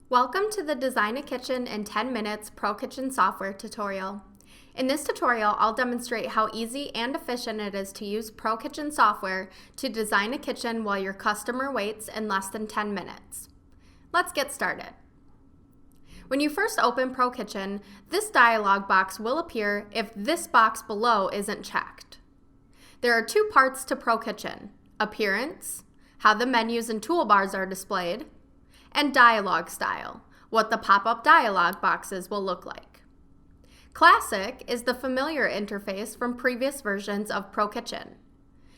Welcome to the Design a Kitchen in 10 Minutes ProKitchen Software tutorial. In this tutorial, I'll demonstrate how easy and efficient it is to use ProKitchen Software to design a kitchen while your customer waits in less than 10 minutes. Let's get started. When you first open ProKitchen, this dialog box will appear if this box below isn't checked. There are two parts to ProKitchen: appearance, how the menus and toolbars are displayed, and dialog style, what the pop-up dialog boxes will look like. Classic is the familiar interface from previous versions of ProKitchen.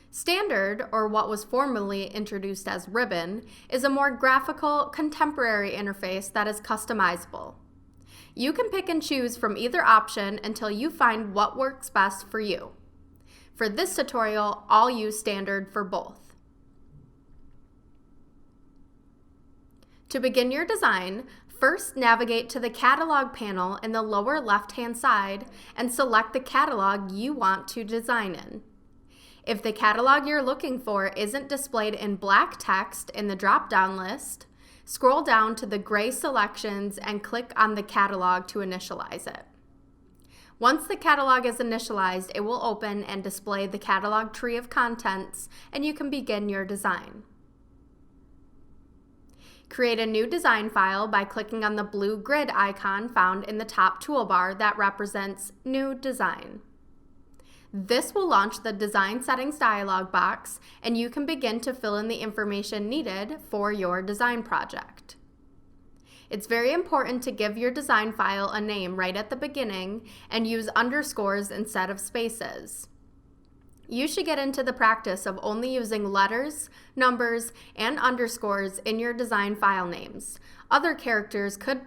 Standard, or what was formerly introduced as Ribbon, is a more graphical, contemporary interface that is customizable. You can pick and choose from either option until you find what works best for you. For this tutorial, I'll use Standard for both. To begin your design, first navigate to the Catalog panel in the lower left-hand side and select the catalog you want to design in. If the catalog you're looking for isn't displayed in black text in the drop-down list, scroll down to the gray selections and click on the catalog to initialize it. Once the catalog is initialized, it will open and display the catalog tree of contents, and you can begin your design. Create a new design file by clicking on the blue grid icon found in the top toolbar that represents New Design. This will launch the Design Settings dialog box, and you can begin to fill in the information needed for your design project. It's very important to give your design file a name right at the beginning and use underscores instead of spaces. You should get into the practice of only using letters, numbers, and underscores in your design file names. Other characters could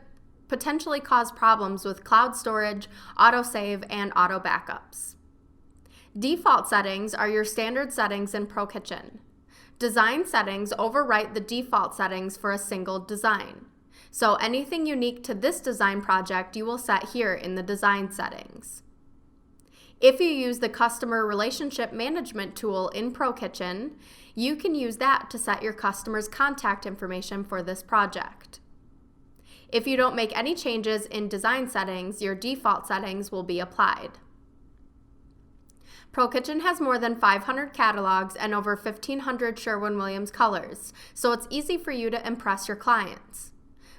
potentially cause problems with cloud storage, autosave, and auto backups. Default settings are your standard settings in ProKitchen. Design settings overwrite the default settings for a single design. So anything unique to this design project you will set here in the design settings. If you use the Customer Relationship Management tool in ProKitchen, you can use that to set your customer's contact information for this project. If you don't make any changes in design settings, your default settings will be applied. ProKitchen has more than 500 catalogs and over 1,500 Sherwin-Williams colors, so it's easy for you to impress your clients.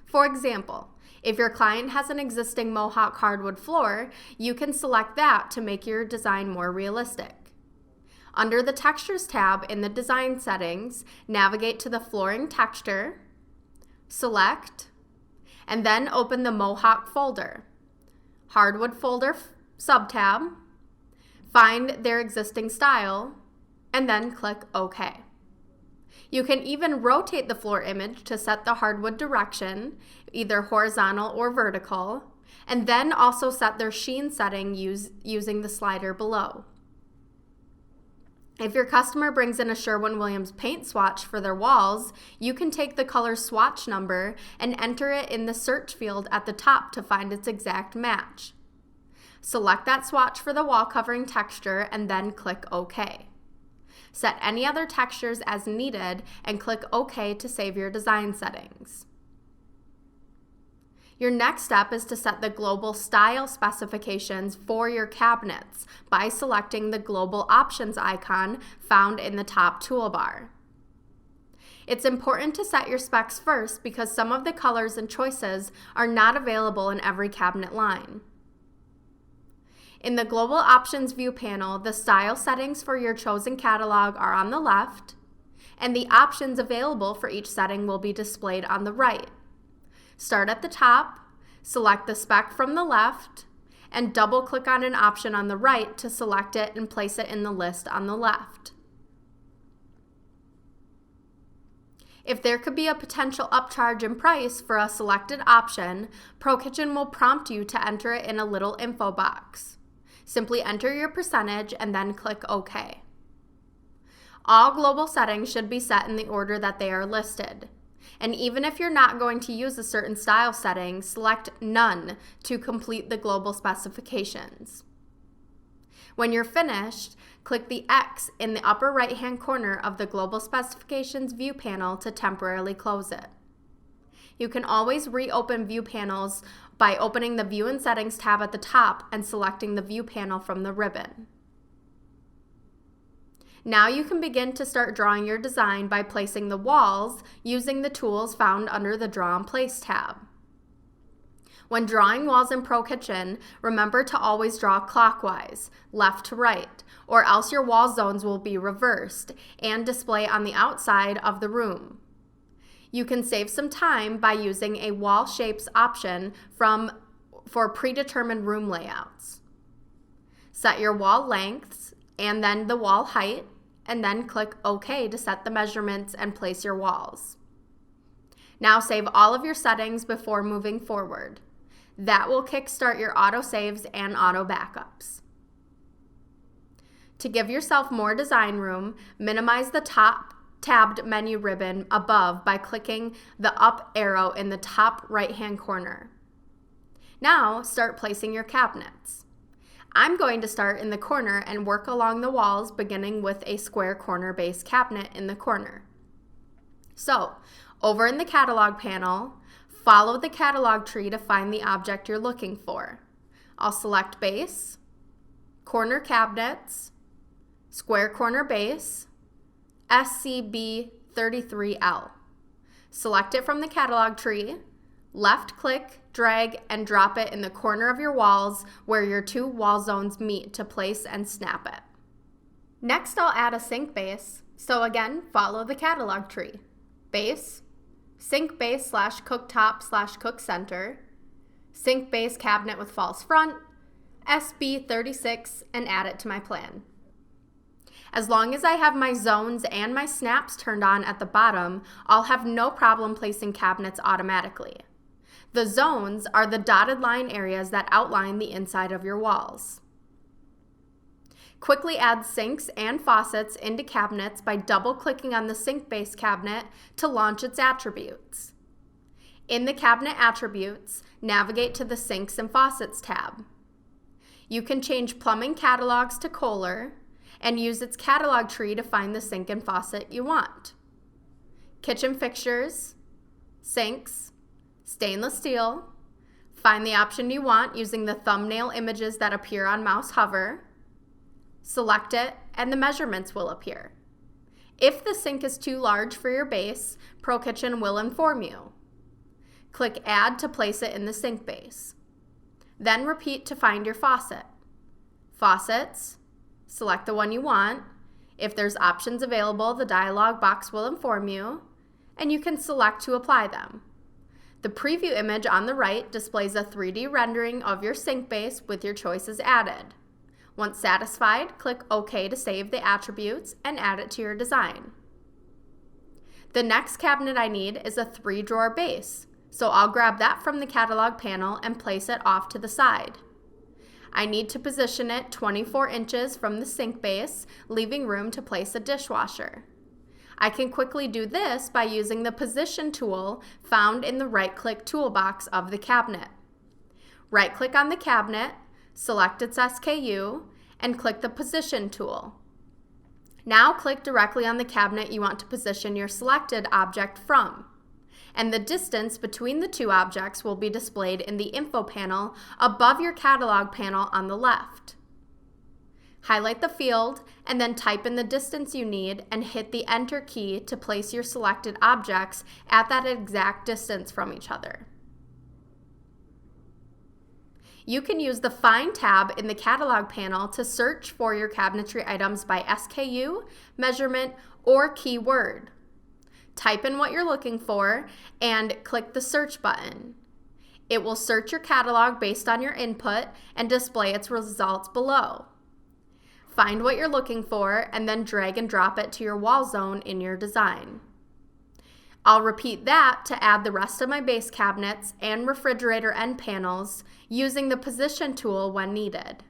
For example, if your client has an existing Mohawk hardwood floor, you can select that to make your design more realistic. Under the Textures tab in the Design settings, navigate to the Flooring Texture, select, and then open the Mohawk folder. Hardwood folder subtab, find their existing style, and then click OK. You can even rotate the floor image to set the hardwood direction, either horizontal or vertical, and then also set their sheen setting using the slider below. If your customer brings in a Sherwin-Williams paint swatch for their walls, you can take the color swatch number and enter it in the search field at the top to find its exact match. Select that swatch for the wall covering texture and then click OK. Set any other textures as needed and click OK to save your design settings. Your next step is to set the global style specifications for your cabinets by selecting the global options icon found in the top toolbar. It's important to set your specs first because some of the colors and choices are not available in every cabinet line. In the Global Options View panel, the style settings for your chosen catalog are on the left, and the options available for each setting will be displayed on the right. Start at the top, select the spec from the left, and double-click on an option on the right to select it and place it in the list on the left. If there could be a potential upcharge in price for a selected option, ProKitchen will prompt you to enter it in a little info box. Simply enter your percentage and then click OK. All global settings should be set in the order that they are listed. And even if you're not going to use a certain style setting, select None to complete the global specifications. When you're finished, click the X in the upper right-hand corner of the Global Specifications View panel to temporarily close it. You can always reopen view panels by opening the View and Settings tab at the top and selecting the view panel from the ribbon. Now you can begin to start drawing your design by placing the walls using the tools found under the Draw and Place tab. When drawing walls in ProKitchen, remember to always draw clockwise, left to right, or else your wall zones will be reversed and display on the outside of the room. You can save some time by using a wall shapes option for predetermined room layouts. Set your wall lengths and then the wall height, and then click OK to set the measurements and place your walls. Now save all of your settings before moving forward. That will kickstart your auto saves and auto backups. To give yourself more design room, minimize the top tabbed menu ribbon above by clicking the up arrow in the top right-hand corner. Now start placing your cabinets. I'm going to start in the corner and work along the walls, beginning with a square corner base cabinet in the corner. So, over in the catalog panel, follow the catalog tree to find the object you're looking for. I'll select base, corner cabinets, square corner base, SCB33L. Select it from the catalog tree, left click, drag, and drop it in the corner of your walls where your two wall zones meet to place and snap it. Next, I'll add a sink base, so again, follow the catalog tree. Base, sink base / cooktop / cook center, sink base cabinet with false front, SB36, and add it to my plan. As long as I have my zones and my snaps turned on at the bottom, I'll have no problem placing cabinets automatically. The zones are the dotted line areas that outline the inside of your walls. Quickly add sinks and faucets into cabinets by double-clicking on the sink base cabinet to launch its attributes. In the cabinet attributes, navigate to the Sinks and Faucets tab. You can change plumbing catalogs to Kohler and use its catalog tree to find the sink and faucet you want. Kitchen fixtures, sinks, stainless steel, find the option you want using the thumbnail images that appear on mouse hover, select it, and the measurements will appear. If the sink is too large for your base, ProKitchen will inform you. Click Add to place it in the sink base. Then repeat to find your faucet. Faucets, select the one you want. If there's options available, the dialog box will inform you, and you can select to apply them. The preview image on the right displays a 3D rendering of your sink base with your choices added. Once satisfied, click OK to save the attributes and add it to your design. The next cabinet I need is a 3-drawer base, so I'll grab that from the catalog panel and place it off to the side. I need to position it 24 inches from the sink base, leaving room to place a dishwasher. I can quickly do this by using the Position tool found in the right-click toolbox of the cabinet. Right-click on the cabinet, select its SKU, and click the Position tool. Now click directly on the cabinet you want to position your selected object from, and the distance between the two objects will be displayed in the info panel above your catalog panel on the left. Highlight the field and then type in the distance you need and hit the Enter key to place your selected objects at that exact distance from each other. You can use the Find tab in the catalog panel to search for your cabinetry items by SKU, measurement, or keyword. Type in what you're looking for and click the search button. It will search your catalog based on your input and display its results below. Find what you're looking for and then drag and drop it to your wall zone in your design. I'll repeat that to add the rest of my base cabinets and refrigerator end panels using the Position tool when needed.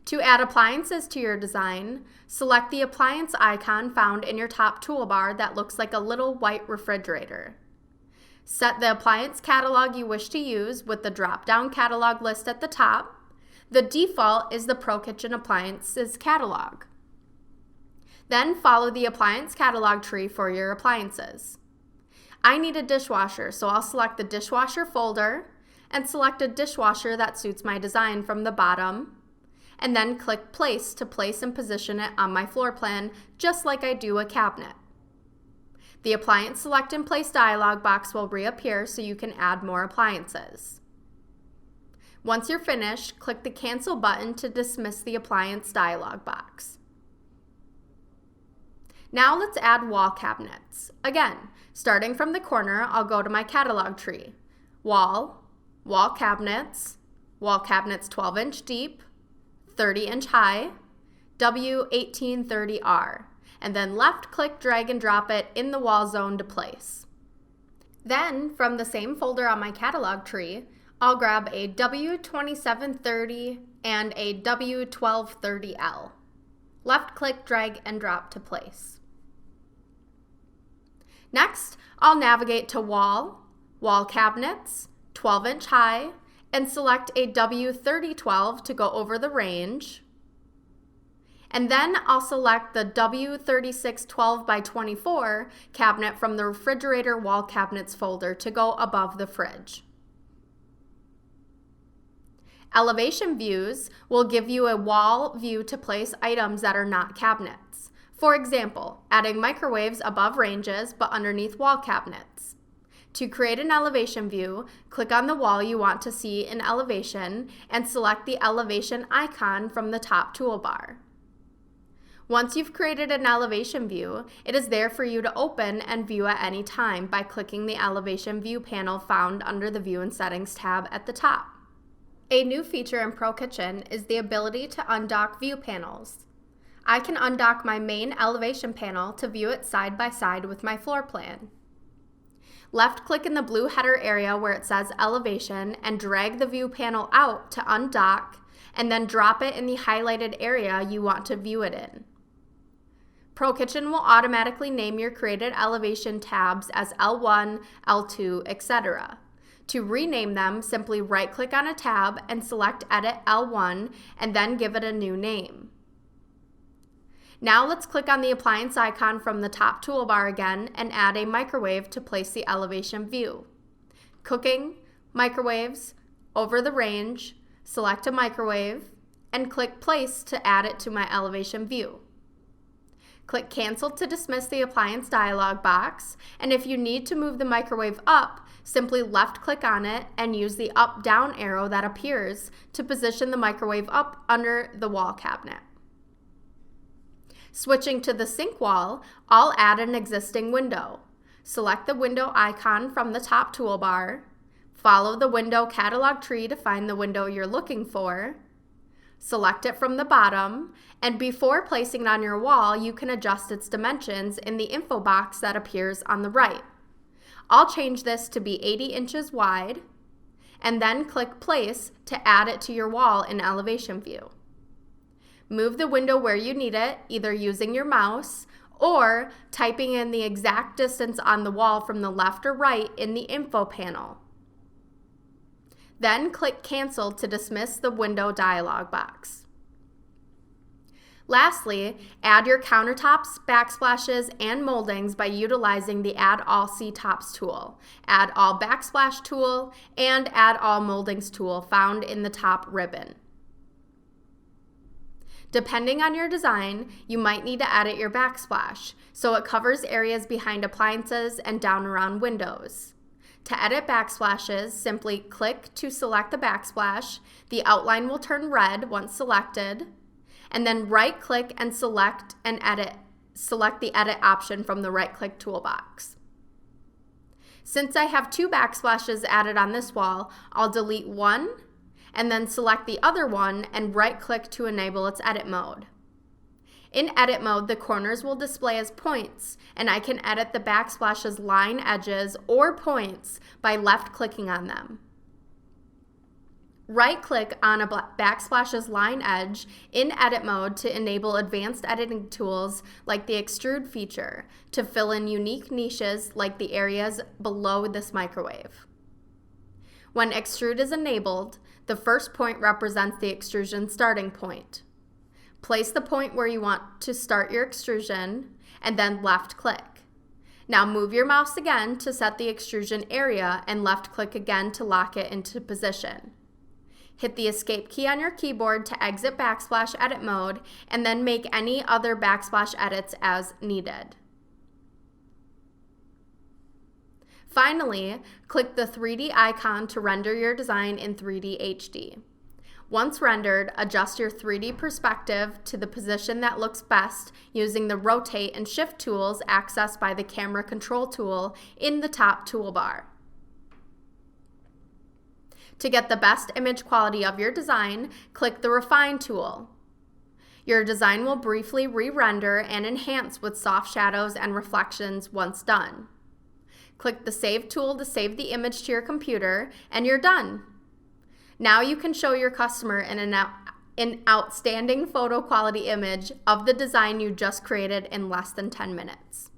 To add appliances to your design, select the appliance icon found in your top toolbar that looks like a little white refrigerator. Set the appliance catalog you wish to use with the drop-down catalog list at the top. The default is the ProKitchen Appliances catalog. Then follow the appliance catalog tree for your appliances. I need a dishwasher, so I'll select the dishwasher folder and select a dishwasher that suits my design from the bottom, and then click Place to place and position it on my floor plan, just like I do a cabinet. The Appliance Select and Place dialog box will reappear so you can add more appliances. Once you're finished, click the Cancel button to dismiss the appliance dialog box. Now let's add wall cabinets. Again, starting from the corner, I'll go to my catalog tree. Wall cabinets 12-inch deep, 30-inch high, W1830R, and then left-click, drag and drop it in the wall zone to place. Then, from the same folder on my catalog tree, I'll grab a W2730 and a W1230L. Left-click, drag and drop to place. Next, I'll navigate to wall cabinets, 12-inch high, and select a W3012 to go over the range. And then I'll select the W3612 by 24 cabinet from the refrigerator wall cabinets folder to go above the fridge. Elevation views will give you a wall view to place items that are not cabinets. For example, adding microwaves above ranges but underneath wall cabinets. To create an elevation view, click on the wall you want to see in elevation and select the elevation icon from the top toolbar. Once you've created an elevation view, it is there for you to open and view at any time by clicking the elevation view panel found under the View and Settings tab at the top. A new feature in ProKitchen is the ability to undock view panels. I can undock my main elevation panel to view it side by side with my floor plan. Left-click in the blue header area where it says Elevation and drag the view panel out to undock, and then drop it in the highlighted area you want to view it in. ProKitchen will automatically name your created elevation tabs as L1, L2, etc. To rename them, simply right-click on a tab and select Edit L1 and then give it a new name. Now let's click on the appliance icon from the top toolbar again and add a microwave to place the elevation view. Cooking, microwaves, over the range, select a microwave, and click Place to add it to my elevation view. Click Cancel to dismiss the appliance dialog box, and if you need to move the microwave up, simply left-click on it and use the up-down arrow that appears to position the microwave up under the wall cabinet. Switching to the sink wall, I'll add an existing window. Select the window icon from the top toolbar, follow the window catalog tree to find the window you're looking for, select it from the bottom, and before placing it on your wall, you can adjust its dimensions in the info box that appears on the right. I'll change this to be 80 inches wide, and then click Place to add it to your wall in elevation view. Move the window where you need it, either using your mouse or typing in the exact distance on the wall from the left or right in the info panel. Then click Cancel to dismiss the window dialog box. Lastly, add your countertops, backsplashes, and moldings by utilizing the Add All C-Tops tool, Add All Backsplash tool, and Add All Moldings tool found in the top ribbon. Depending on your design, you might need to edit your backsplash, so it covers areas behind appliances and down around windows. To edit backsplashes, simply click to select the backsplash. The outline will turn red once selected, and then right-click and select the edit option from the right-click toolbox. Since I have two backsplashes added on this wall, I'll delete one and then select the other one and right-click to enable its edit mode. In edit mode, the corners will display as points, and I can edit the backsplash's line edges or points by left-clicking on them. Right-click on a backsplash's line edge in edit mode to enable advanced editing tools like the extrude feature to fill in unique niches like the areas below this microwave. When extrude is enabled, the first point represents the extrusion starting point. Place the point where you want to start your extrusion and then left click. Now move your mouse again to set the extrusion area and left click again to lock it into position. Hit the escape key on your keyboard to exit Backsplash edit mode and then make any other Backsplash edits as needed. Finally, click the 3D icon to render your design in 3D HD. Once rendered, adjust your 3D perspective to the position that looks best using the rotate and shift tools accessed by the camera control tool in the top toolbar. To get the best image quality of your design, click the Refine tool. Your design will briefly re-render and enhance with soft shadows and reflections once done. Click the Save tool to save the image to your computer, and you're done. Now you can show your customer an outstanding photo quality image of the design you just created in less than 10 minutes.